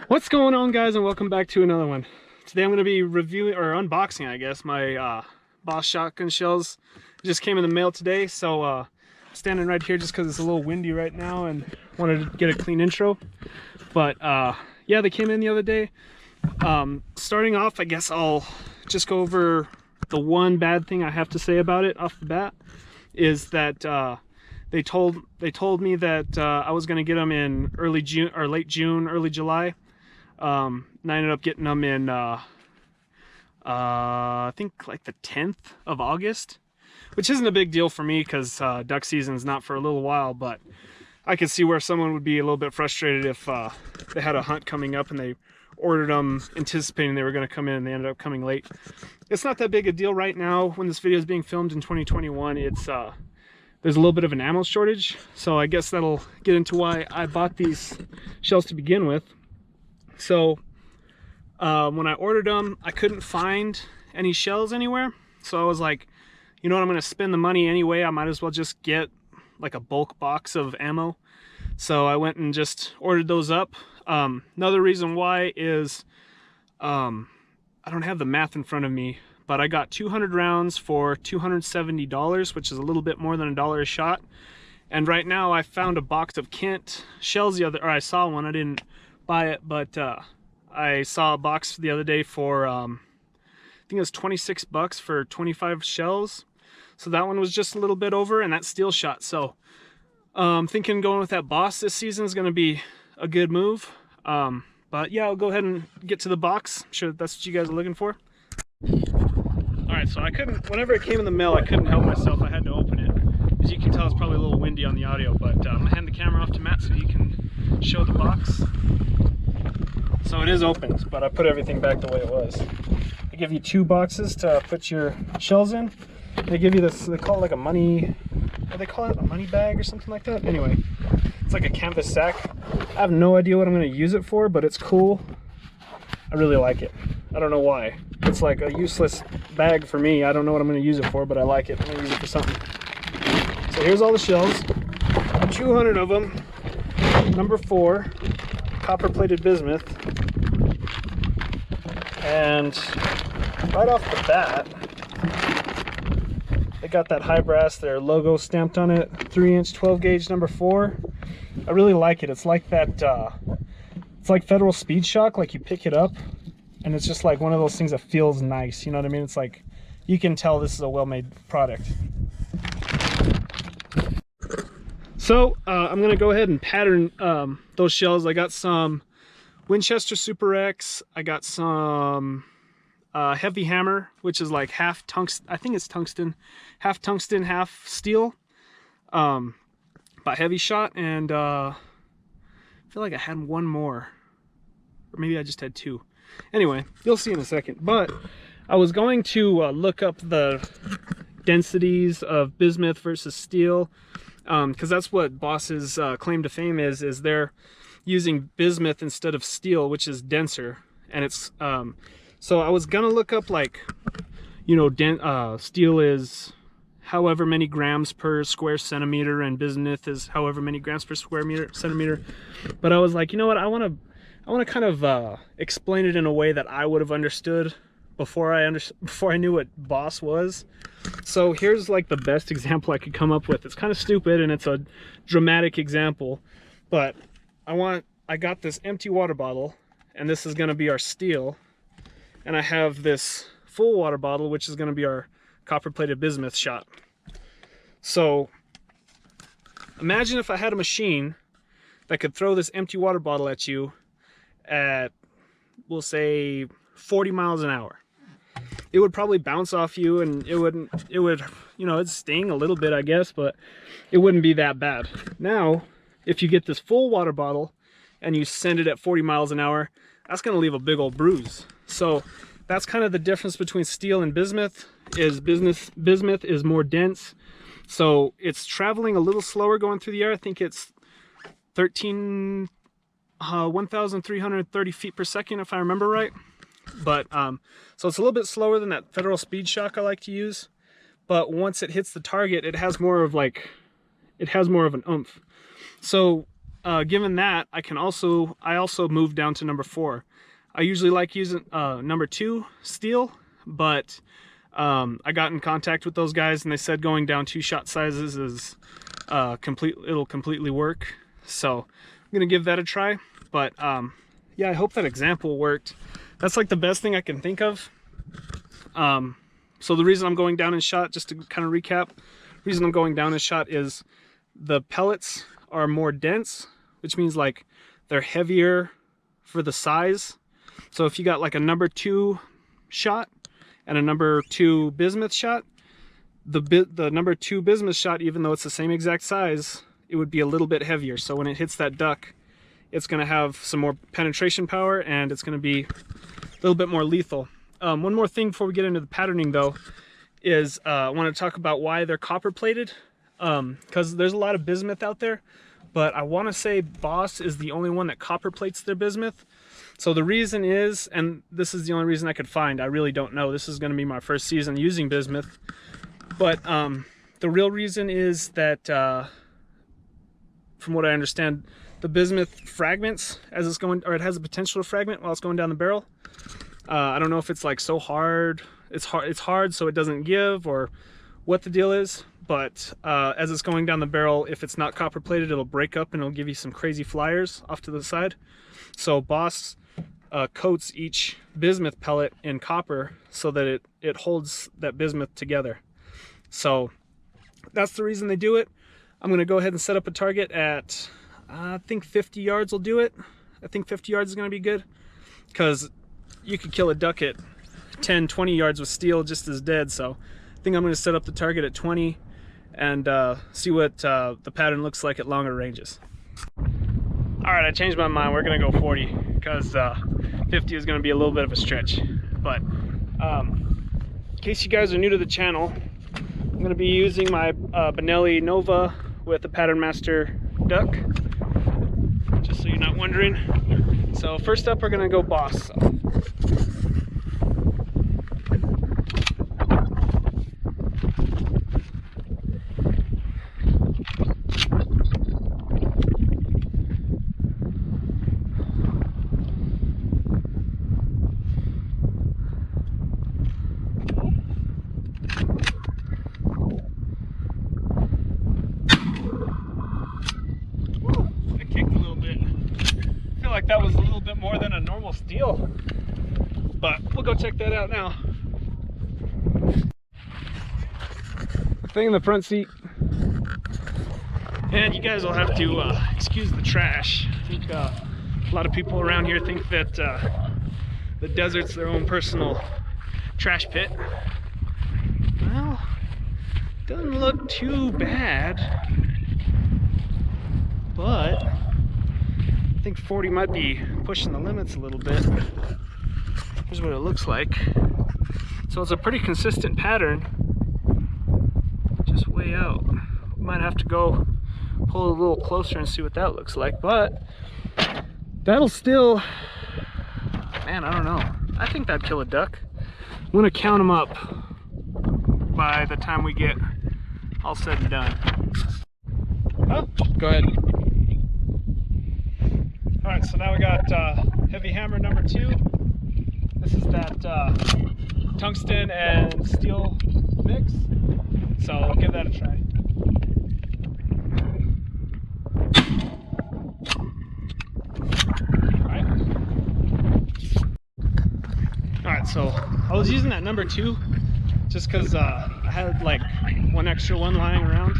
What's going on, guys, and welcome back to another one. Today I'm going to be reviewing, or unboxing, I guess, my Boss shotgun shells. It just came in the mail today, so standing right here just because it's a little windy right now and wanted to get a clean intro. But yeah, they came in the other day. Starting off, I guess I'll just go over the one bad thing I have to say about it off the bat, is that they told me that I was going to get them in early June or late June, early July. And I ended up getting them in I think like the 10th of August, which isn't a big deal for me because duck season's not for a little while, but I could see where someone would be a little bit frustrated if they had a hunt coming up and they ordered them anticipating they were going to come in and they ended up coming late. It's not that big a deal right now when this video is being filmed in 2021. It's there's a little bit of an ammo shortage, so I guess that'll get into why I bought these shells to begin with. So when I ordered them, I couldn't find any shells anywhere. So I was like, you know what, I'm going to spend the money anyway. I might as well just get like a bulk box of ammo. So I went and just ordered those up. Another reason why is I don't have the math in front of me, but I got 200 rounds for $270, which is a little bit more than $1 a shot. And right now I found a box of Kent shells or I saw one. I didn't buy it, but I saw a box the other day for I think it was 26 bucks for 25 shells. So that one was just a little bit over, and that's steel shot. So I'm thinking going with that Boss this season is going to be a good move. But yeah, I'll go ahead and get to the box. I'm sure that's what you guys are looking for. Alright, so I couldn't, whenever it came in the mail, I couldn't help myself. I had to open it. As you can tell, it's probably a little windy on the audio, but I'm going to hand the camera off to Matt so you can show the box. So it is open, but I put everything back the way it was. They give you 2 boxes to put your shells in. They give you this, they call it like a money, what do they call it? A money bag or something like that? Anyway, it's like a canvas sack. I have no idea what I'm going to use it for, but it's cool. I really like it. I don't know why. It's like a useless bag for me. I don't know what I'm going to use it for, but I like it. I'm going to use it for something. So here's all the shells. 200 of them. Number 4. Copper-plated bismuth. And right off the bat, they got that high brass, their logo stamped on it, 3-inch 12 gauge number 4. I really like it. It's like that, it's like Federal Speed Shock, like you pick it up and it's just like one of those things that feels nice, you know what I mean? It's like, you can tell this is a well-made product. So I'm gonna go ahead and pattern those shells. I got some Winchester Super X. I got some Heavy Hammer, which is like half tungsten. I think it's tungsten, half steel. But heavy shot, and I feel like I had one more, or maybe I just had 2. Anyway, you'll see in a second. But I was going to look up the densities of bismuth versus steel. Because that's what Boss's claim to fame is they're using bismuth instead of steel, which is denser. And it's so I was gonna look up, like, you know, steel is however many grams per square centimeter and bismuth is however many grams per square centimeter. But I was like, you know what, I want to kind of explain it in a way that I would have understood before I knew what Boss was. So here's like the best example I could come up with. It's kind of stupid and it's a dramatic example, but I got this empty water bottle, and this is going to be our steel, and I have this full water bottle, which is going to be our copper-plated bismuth shot. So imagine if I had a machine that could throw this empty water bottle at you at, we'll say, 40 miles an hour. It would probably bounce off you, and it would, you know, it'd sting a little bit, I guess, but it wouldn't be that bad. Now, if you get this full water bottle and you send it at 40 miles an hour, that's going to leave a big old bruise. So that's kind of the difference between steel and bismuth. Bismuth is more dense, so it's traveling a little slower going through the air. I think it's 1,330 feet per second, if I remember right. But so it's a little bit slower than that Federal Speed Shock I like to use, but once it hits the target, it has more of an oomph. So given that, I also moved down to number 4. I usually like using number 2 steel, but I got in contact with those guys and they said going down 2 shot sizes is it'll completely work. So I'm gonna give that a try. But yeah, I hope that example worked. That's like the best thing I can think of. So the reason I'm going down in shot, just to kind of recap, the reason I'm going down in shot is the pellets are more dense, which means like they're heavier for the size. So if you got like a number 2 shot and a number 2 bismuth shot, the number 2 bismuth shot, even though it's the same exact size, it would be a little bit heavier. So when it hits that duck, it's going to have some more penetration power and it's going to be a little bit more lethal. One more thing before we get into the patterning though is I want to talk about why they're copper plated, because there's a lot of bismuth out there, but I want to say Boss is the only one that copper plates their bismuth. So the reason is, and this is the only reason I could find, I really don't know, this is going to be my first season using bismuth, but the real reason is that from what I understand, the bismuth fragments as it's going, or it has the potential to fragment while it's going down the barrel. I don't know if it's like so hard, it's hard so it doesn't give, or what the deal is, but as it's going down the barrel, if it's not copper plated, it'll break up and it'll give you some crazy flyers off to the side. So Boss coats each bismuth pellet in copper so that it holds that bismuth together. So that's the reason they do it. I'm going to go ahead and set up a target at, I think 50 yards will do it. I think 50 yards is going to be good, because you could kill a duck at 10, 20 yards with steel just as dead. So I think I'm going to set up the target at 20 and see what the pattern looks like at longer ranges. All right, I changed my mind. We're going to go 40 because 50 is going to be a little bit of a stretch. But in case you guys are new to the channel, I'm going to be using my Benelli Nova with the Pattern Master duck, just so you're not wondering. So first up, we're going to go Boss. Like that was a little bit more than a normal steel, but we'll go check that out now. Thing in the front seat, and you guys will have to excuse the trash. I think a lot of people around here think that the desert's their own personal trash pit. Well, doesn't look too bad, but I think 40 might be pushing the limits a little bit. Here's what it looks like. So it's a pretty consistent pattern, just way out. We might have to go pull a little closer and see what that looks like, but that'll still, man, I don't know. I think that'd kill a duck. I'm gonna count them up by the time we get all said and done. Oh, go ahead. All right, so now we got heavy hammer number 2. This is that tungsten and steel mix. So I'll give that a try. All right, so I was using that number 2 just because I had like one extra one lying around.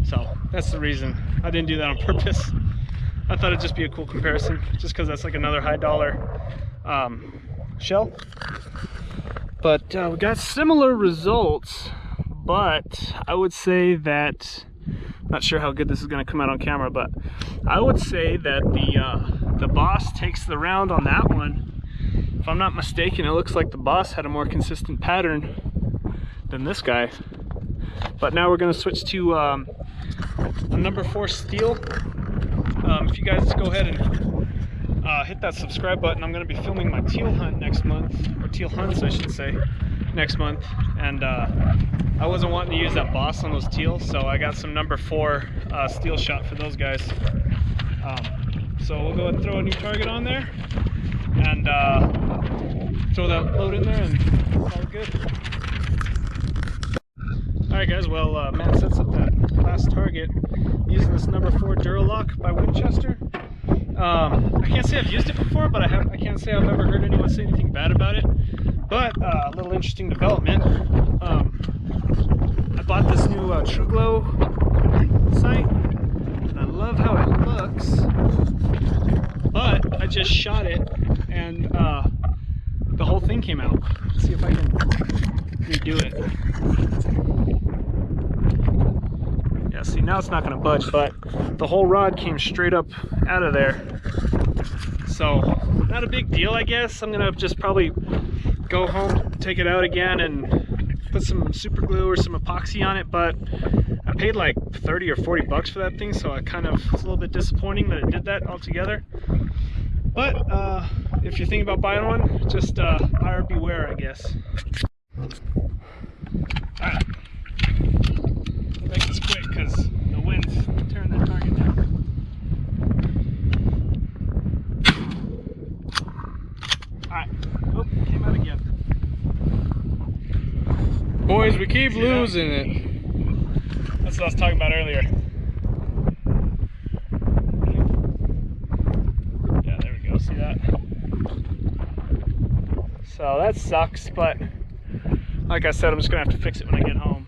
So that's the reason. I didn't do that on purpose. I thought it'd just be a cool comparison, just because that's like another high dollar shell. But we got similar results, but I would say that, not sure how good this is going to come out on camera, but I would say that the Boss takes the round on that one. If I'm not mistaken, it looks like the Boss had a more consistent pattern than this guy. But now we're going to switch to a number 4 steel. If you guys go ahead and hit that subscribe button, I'm going to be filming my teal hunt next month, or teal hunts I should say, next month, and I wasn't wanting to use that Boss on those teal, so I got some number 4 steel shot for those guys. So we'll go ahead and throw a new target on there and throw that load in there, and it's all good. Alright guys, well Matt sets up that last target using this number 4 Duralock by Winchester. I can't say I've used it before, but I can't say I've ever heard anyone say anything bad about it. But a little interesting development. I bought this new True Glow sight, and I love how it looks. But I just shot it, and the whole thing came out. Let's see if I can redo it. Yeah, see, now it's not going to budge, but the whole rod came straight up out of there. So, not a big deal, I guess. I'm going to just probably go home, take it out again, and put some super glue or some epoxy on it. But I paid like 30 or 40 bucks for that thing, so I kind of, it's a little bit disappointing that it did that altogether. But if you're thinking about buying one, just buyer beware, I guess. Alright, we'll make this quick because the wind's tearing that target down. Alright, oh, came out again. Boys, we keep losing it. That's what I was talking about earlier. Yeah, there we go, see that? So that sucks, but like I said, I'm just gonna have to fix it when I get home.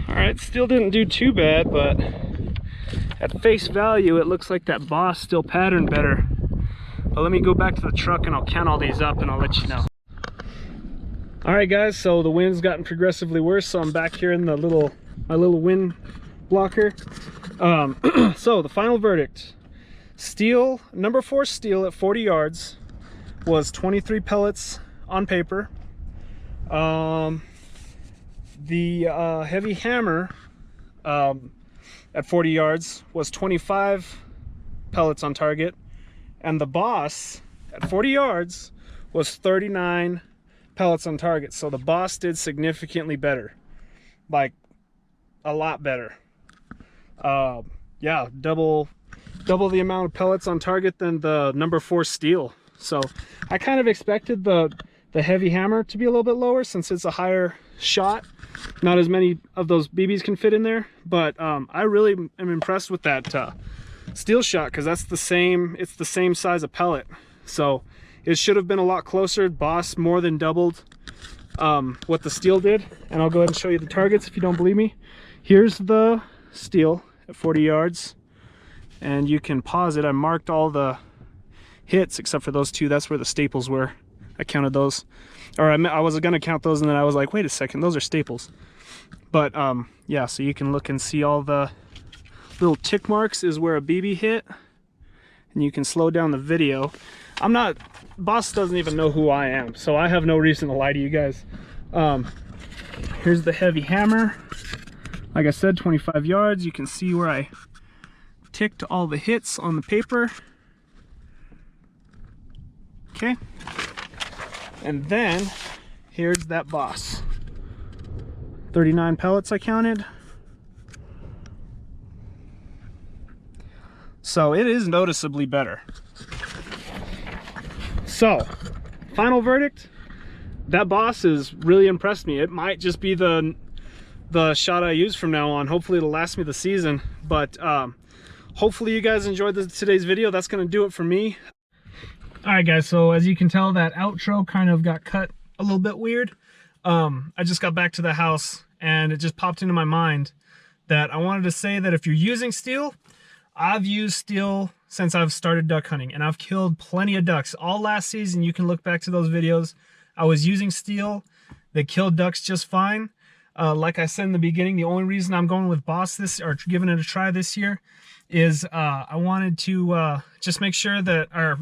Alright, still didn't do too bad, but at face value, it looks like that Boss still patterned better. But let me go back to the truck and I'll count all these up and I'll let you know. Alright guys, so the wind's gotten progressively worse, so I'm back here in the my little wind blocker. So the final verdict. Steel, number 4 steel at 40 yards was 23 pellets on paper. The heavy hammer at 40 yards was 25 pellets on target, and the Boss at 40 yards was 39 pellets on target. So the Boss did significantly better, like a lot better. Yeah, double the amount of pellets on target than the number 4 steel. So I kind of expected the heavy hammer to be a little bit lower since it's a higher shot. Not as many of those BBs can fit in there, but I really am impressed with that steel shot, because that's it's the same size of pellet. So it should have been a lot closer. Boss more than doubled what the steel did. And I'll go ahead and show you the targets if you don't believe me. Here's the steel at 40 yards. And you can pause it. I marked all the hits except for those 2. That's where the staples were. I counted those. Or I was going to count those, and then I was like, wait a second, those are staples. But yeah, so you can look and see all the little tick marks is where a BB hit. And you can slow down the video. Boss doesn't even know who I am, so I have no reason to lie to you guys. Here's the heavy hammer. Like I said, 25 yards. You can see where I ticked all the hits on the paper. Okay. And then here's that Boss. 39 pellets I counted. So it is noticeably better. So, final verdict. That Boss has really impressed me. It might just be the shot I use from now on. Hopefully it'll last me the season. But hopefully you guys enjoyed today's video. That's going to do it for me. Alright guys, so as you can tell, that outro kind of got cut a little bit weird. I just got back to the house and it just popped into my mind that I wanted to say that if you're using steel, I've used steel since I've started duck hunting, and I've killed plenty of ducks. All last season, you can look back to those videos. I was using steel. They killed ducks just fine. Like I said in the beginning, the only reason I'm going with Boss or giving it a try this year is I wanted to just make sure that, I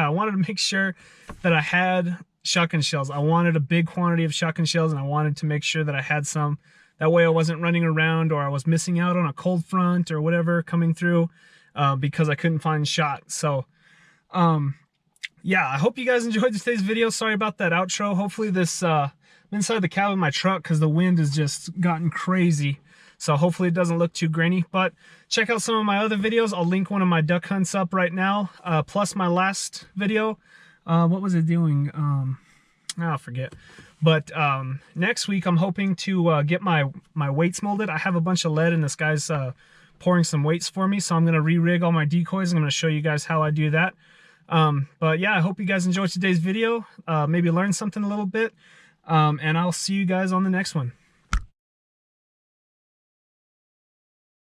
wanted to make sure that I had shotgun shells. I wanted a big quantity of shotgun shells, and I wanted to make sure that I had some. That way I wasn't running around or I was missing out on a cold front or whatever coming through because I couldn't find shot. So, yeah, I hope you guys enjoyed today's video. Sorry about that outro. Hopefully this I'm inside the cab of my truck because the wind has just gotten crazy. So hopefully it doesn't look too grainy. But check out some of my other videos. I'll link one of my duck hunts up right now, plus my last video. What was it doing? I'll forget. But next week I'm hoping to get my weights molded. I have a bunch of lead and this guy's pouring some weights for me, so I'm going to re-rig all my decoys. I'm going to show you guys how I do that. But yeah, I hope you guys enjoyed today's video. Maybe learned something a little bit. And I'll see you guys on the next one.